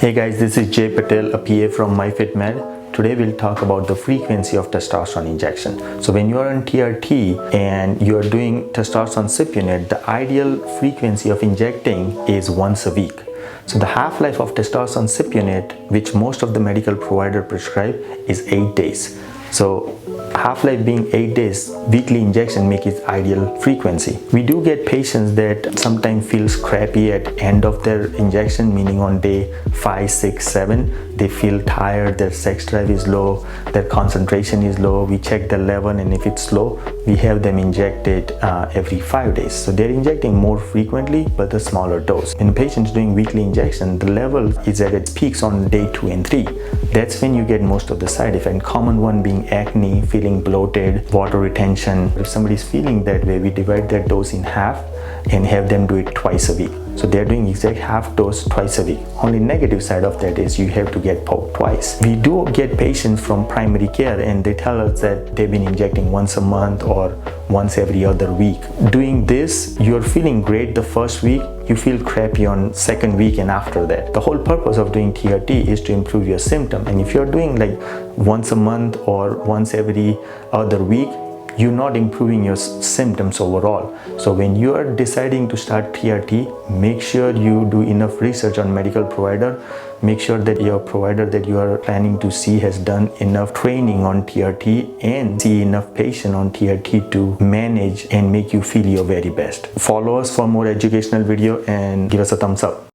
Hey guys, this is Jay Patel, a PA from MyFitMed. Today we'll talk about the frequency of testosterone injection. So when you are on TRT and you are doing testosterone cypionate, the ideal frequency of injecting is once a week. So the half-life of testosterone cypionate, which most of the medical provider prescribe, is 8 days. So half-life being 8 days, weekly injection make it ideal frequency. We do get patients that sometimes feel crappy at end of their injection, meaning on day 5, 6, 7, they feel tired, their sex drive is low, their concentration is low. We check the level, and if it's low, we have them injected every 5 days. So they're injecting more frequently, but a smaller dose. When the patient's doing weekly injection, the level is at its peaks on day 2 and 3. That's when you get most of the side effects. Common one being acne, feeling bloated, water retention. If somebody's feeling that way, we divide that dose in half and have them do it twice a week. So they're doing exact half dose twice a week. Only negative side of that is you have to get poked twice. We do get patients from primary care and they tell us that they've been injecting once a month or once every other week. Doing this, you're feeling great the first week, you feel crappy on second week and after that. The whole purpose of doing TRT is to improve your symptom, and if you're doing like once a month or once every other week, you're not improving your symptoms overall. So when you are deciding to start TRT, make sure you do enough research on medical provider. Make sure that your provider that you are planning to see has done enough training on TRT and see enough patient on TRT to manage and make you feel your very best. Follow us for more educational video and give us a thumbs up.